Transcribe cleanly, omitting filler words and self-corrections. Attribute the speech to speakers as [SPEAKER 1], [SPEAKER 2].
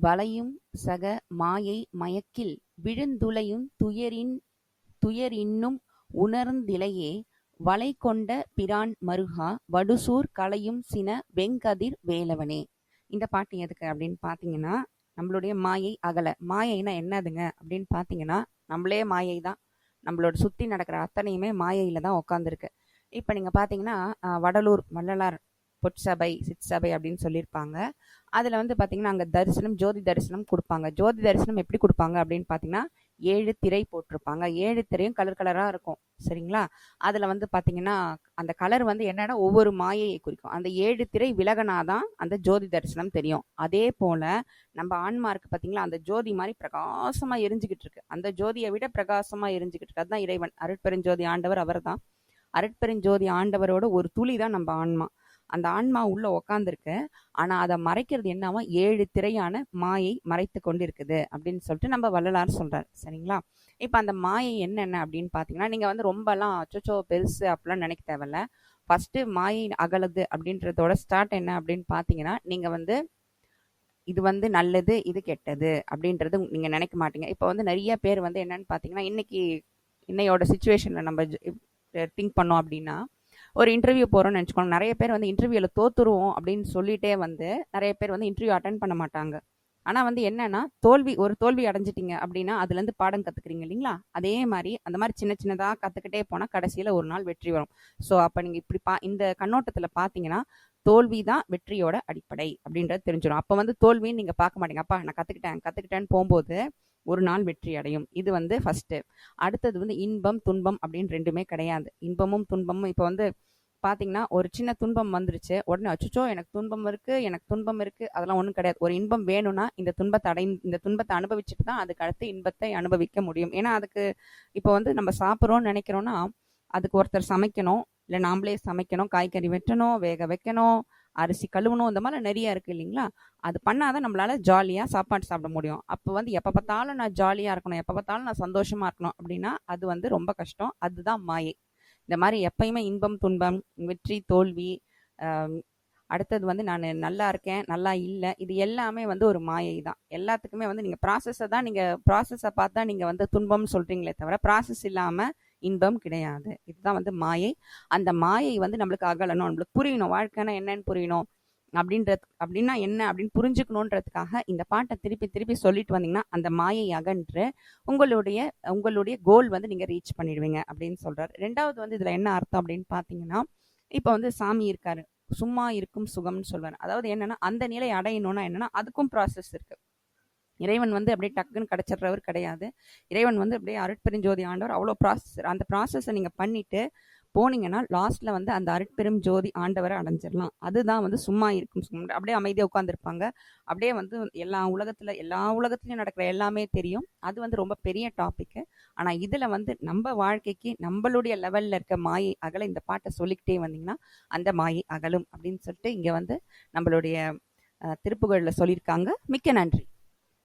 [SPEAKER 1] வளையும் சக மாயை மயக்கில் விழுந்துளையுந் துயரின்னும் உணர்ந்திலையே வளைகொண்ட பிரான் மருகா வடுசூர் களையும் சின வெங்கதிர் வேலவனே. இந்த பாட்டு எதுக்கு அப்படின்னு பார்த்தீங்கன்னா, நம்மளுடைய மாயை அகல. மாயைனா என்னதுங்க அப்படின்னு பார்த்தீங்கன்னா, நம்மளே மாயை தான். நம்மளோட சுற்றி நடக்கிற அத்தனையுமே மாயையில் தான் உட்காந்துருக்கு. இப்போ நீங்கள் பார்த்தீங்கன்னா, வடலூர் வள்ளலார் பொற்சபை சிற்சபை அப்படின்னு சொல்லியிருப்பாங்க. அதில் வந்து பார்த்தீங்கன்னா, அங்கே தரிசனம் ஜோதி தரிசனம் கொடுப்பாங்க. ஜோதி தரிசனம் எப்படி கொடுப்பாங்க அப்படின்னு பார்த்தீங்கன்னா, 7 திரை போட்டிருப்பாங்க. 7 திரையும் கலர் கலராக இருக்கும். சரிங்களா? அதில் வந்து பார்த்தீங்கன்னா, அந்த கலர் வந்து என்னன்னா ஒவ்வொரு மாயையை குறிக்கும். அந்த 7 திரை விலகனாதான் அந்த ஜோதி தரிசனம் தெரியும். அதே போல நம்ம ஆன்மா இருக்கு பார்த்தீங்களா, அந்த ஜோதி மாதிரி பிரகாசமா எரிஞ்சுக்கிட்டு இருக்கு. அந்த ஜோதியை விட பிரகாசமா எரிஞ்சுக்கிட்டு இருக்கு. அதுதான் இறைவன். அருட்பெருஞ்சோதி ஆண்டவர் அவர் தான். அருட்பெருஞ்சோதி ஆண்டவரோட ஒரு துளி தான் நம்ம ஆன்மா. அந்த ஆன்மா உள்ள உக்காந்துருக்கு. ஆனா அதை மறைக்கிறது என்னவா, 7 திரையான மாயை மறைத்து கொண்டு இருக்குது அப்படின்னு சொல்லிட்டு நம்ம வள்ளலார் சொல்றாரு. சரிங்களா? இப்ப அந்த மாயை என்னென்ன அப்படின்னு பாத்தீங்கன்னா, நீங்க வந்து ரொம்பலாம் அச்சோ பெருசு அப்படிலாம் நினைக்க தேவையில்ல. ஃபர்ஸ்ட் மாயை அகலுது அப்படின்றதோட ஸ்டார்ட் என்ன அப்படின்னு பாத்தீங்கன்னா, நீங்க வந்து இது வந்து நல்லது இது கெட்டது அப்படின்றது நீங்க நினைக்க மாட்டீங்க. இப்ப வந்து நிறைய பேர் வந்து என்னன்னு பாத்தீங்கன்னா, இன்னையோட சுச்சுவேஷன்ல நம்ம திங்க் பண்ணோம் அப்படின்னா, ஒரு இன்டர்வியூ போறோம்னு நினச்சிக்கோங்க. நிறைய பேர் வந்து இன்டர்வியூவில் தோத்துருவோம் அப்படின்னு சொல்லிட்டே வந்து நிறைய பேர் வந்து இன்டர்வியூ அட்டன் பண்ண மாட்டாங்க. ஆனால் வந்து என்னன்னா, ஒரு தோல்வி அடைஞ்சிட்டிங்க அப்படின்னா அதுலேருந்து பாடம் கற்றுக்குறீங்க இல்லைங்களா? அதே மாதிரி அந்த மாதிரி சின்ன சின்னதாக கற்றுக்கிட்டே போனால் கடைசியில் ஒரு நாள் வெற்றி வரும். ஸோ அப்போ நீங்கள் இப்படி இந்த கண்ணோட்டத்தில் பார்த்தீங்கன்னா, தோல்வி தான் வெற்றியோட அடிப்படை அப்படின்றது தெரிஞ்சிடும். அப்போ வந்து தோல்வின்னு நீங்கள் பார்க்க மாட்டீங்க. அப்பா நான் கற்றுக்கிட்டேன்னு போகும்போது ஒரு நாள் வெற்றி அடையும். இது வந்து ஃபர்ஸ்ட். அடுத்தது வந்து இன்பம் துன்பம் அப்படின்னு ரெண்டுமே கிடையாது. இன்பமும் துன்பமும் இப்போ வந்து பாத்தீங்கன்னா, ஒரு சின்ன துன்பம் வந்துருச்சு, உடனே அச்சோ எனக்கு துன்பம் இருக்கு அதெல்லாம் ஒன்றும் கிடையாது. ஒரு இன்பம் வேணும்னா இந்த துன்பத்தை அனுபவிச்சுட்டு தான் அதுக்கு அடுத்து இன்பத்தை அனுபவிக்க முடியும். ஏன்னா அதுக்கு இப்போ வந்து நம்ம சாப்பிட்றோம்னு நினைக்கிறோம்னா, அதுக்கு ஒருத்தர் சமைக்கணும், இல்லை நாமளே சமைக்கணும், காய்கறி வெட்டணும், வேக வைக்கணும், அரிசி கழுவணும், இந்த மாதிரி நிறைய இருக்கு இல்லைங்களா? அது பண்ணாதான் நம்மளால ஜாலியா சாப்பாடு சாப்பிட முடியும். அப்போ வந்து எப்ப பார்த்தாலும் நான் ஜாலியா இருக்கணும், எப்ப பார்த்தாலும் நான் சந்தோஷமா இருக்கணும் அப்படின்னா அது வந்து ரொம்ப கஷ்டம். அதுதான் மாயை. இந்த மாதிரி எப்பயுமே இன்பம் துன்பம் வெற்றி தோல்வி, அடுத்தது வந்து நான் நல்லா இருக்கேன் நல்லா இல்லை, இது எல்லாமே வந்து ஒரு மாயை தான். எல்லாத்துக்குமே வந்து நீங்கள் ப்ராசஸை பார்த்தா நீங்கள் வந்து துன்பம்னு சொல்றீங்களே தவிர ப்ராசஸ் இல்லாமல் இன்பம் கிடையாது. இதுதான் வந்து மாயை. அந்த மாயை வந்து நம்மளுக்கு அகலணும், நம்மளுக்கு புரியணும், வாழ்க்கைன்னா என்னன்னு புரியணும் அப்படின்னா என்ன அப்படின்னு புரிஞ்சுக்கணுன்றதுக்காக இந்த பாட்டை திருப்பி திருப்பி சொல்லிட்டு வந்தீங்கன்னா அந்த மாயை அகன்று உங்களுடைய கோல் வந்து நீங்க ரீச் பண்ணிடுவீங்க அப்படின்னு சொல்றாரு. ரெண்டாவது வந்து இதுல என்ன அர்த்தம் அப்படின்னு பாத்தீங்கன்னா, இப்ப வந்து சாமி இருக்காரு, சும்மா இருக்கும் சுகம்னு சொல்வாரு. அதாவது என்னன்னா, அந்த நிலை அடையணும்னா என்னன்னா அதுக்கும் ப்ராசஸ் இருக்கு. இறைவன் வந்து அப்படியே டக்குன்னு கிடைச்சிடுறவர் கிடையாது. இறைவன் வந்து அப்படியே அருட்பெருஞ்சோதி ஆண்டவர் அவ்வளோ ப்ராசஸ். அந்த ப்ராசஸை நீங்க பண்ணிட்டு போனீங்கன்னா லாஸ்ட்ல வந்து அந்த அருட்பெரும் ஜோதி ஆண்டவரை அடைஞ்சிடலாம். அதுதான் வந்து சும்மா இருக்கும் சும்மா அப்படியே அமைதியாக உட்காந்துருப்பாங்க. அப்படியே வந்து எல்லா உலகத்துலயும் நடக்கிற எல்லாமே தெரியும். அது வந்து ரொம்ப பெரிய டாபிக். ஆனா இதுல வந்து நம்ம வாழ்க்கைக்கு நம்மளுடைய லெவல்ல இருக்க மாயை அகல இந்த பாட்டை சொல்லிக்கிட்டே வந்தீங்கன்னா அந்த மாயை அகலும் அப்படின்னு சொல்லிட்டு இங்க வந்து நம்மளுடைய திருப்புகழ்ல சொல்லியிருக்காங்க. மிக்க நன்றி.